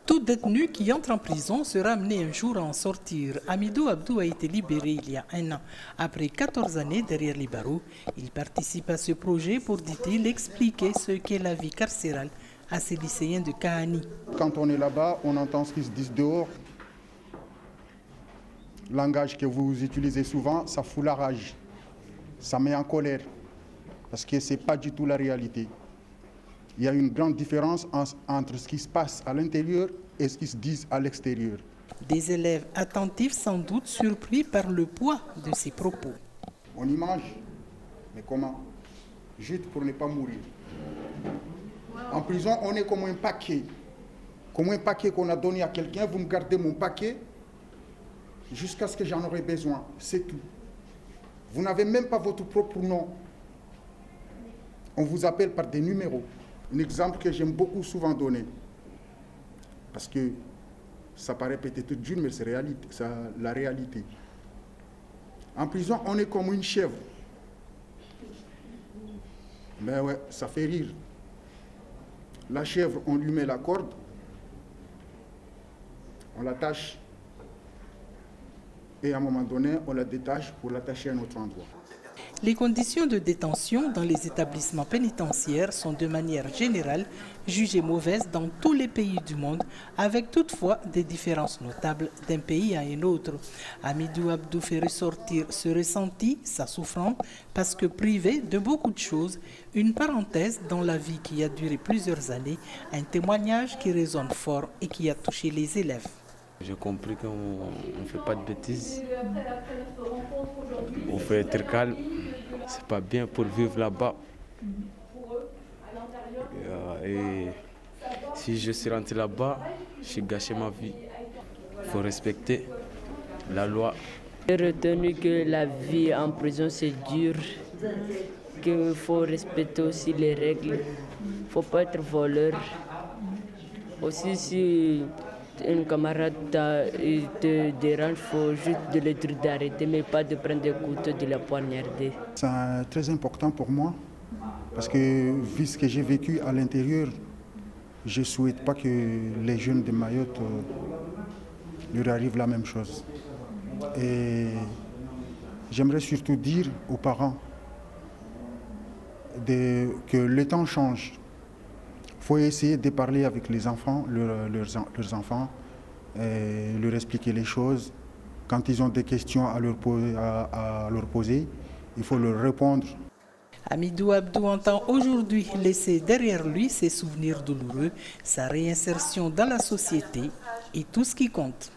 Tout détenu qui entre en prison sera amené un jour à en sortir. Hamidou Abdou a été libéré il y a 1 an. Après 14 années derrière les barreaux, il participe à ce projet pour, dit-il, expliquer ce qu'est la vie carcérale à ces lycéens de Kahani. Quand on est là-bas, on entend ce qu'ils se disent dehors. Le langage que vous utilisez souvent, ça fout la rage. Ça met en colère. Parce que ce n'est pas du tout la réalité. Il y a une grande différence entre ce qui se passe à l'intérieur et ce qui se dit à l'extérieur. Des élèves attentifs, sans doute surpris par le poids de ces propos. On y mange, mais comment? Juste pour ne pas mourir. En prison, on est comme un paquet. Comme un paquet qu'on a donné à quelqu'un, vous me gardez mon paquet jusqu'à ce que j'en aurai besoin. C'est tout. Vous n'avez même pas votre propre nom. On vous appelle par des numéros. Un exemple que j'aime beaucoup souvent donner, parce que ça paraît peut-être dur, mais c'est la réalité. En prison, on est comme une chèvre. Mais ouais, ça fait rire. La chèvre, on lui met la corde, on l'attache, et à un moment donné, on la détache pour l'attacher à un autre endroit. Les conditions de détention dans les établissements pénitentiaires sont de manière générale jugées mauvaises dans tous les pays du monde, avec toutefois des différences notables d'un pays à un autre. Hamidou Abdou fait ressortir ce ressenti, sa souffrance, parce que privé de beaucoup de choses, une parenthèse dans la vie qui a duré plusieurs années, un témoignage qui résonne fort et qui a touché les élèves. J'ai compris qu'on ne fait pas de bêtises. On fait être calme. C'est pas bien pour vivre là-bas. Et si je suis rentré là-bas, j'ai gâché ma vie. Il faut respecter la loi. J'ai retenu que la vie en prison c'est dur, qu'il faut respecter aussi les règles. Il ne faut pas être voleur. Aussi si un camarade te dérange, il faut juste de le dire d'arrêter, mais pas de prendre des couteaux, de la poignarder. C'est très important pour moi, parce que vu ce que j'ai vécu à l'intérieur, je ne souhaite pas que les jeunes de Mayotte leur arrive la même chose. Et j'aimerais surtout dire aux parents que le temps change. Il faut essayer de parler avec les enfants, leurs enfants, et leur expliquer les choses. Quand ils ont des questions à leur poser, il faut leur répondre. Hamidou Abdou entend aujourd'hui laisser derrière lui ses souvenirs douloureux, sa réinsertion dans la société et tout ce qui compte.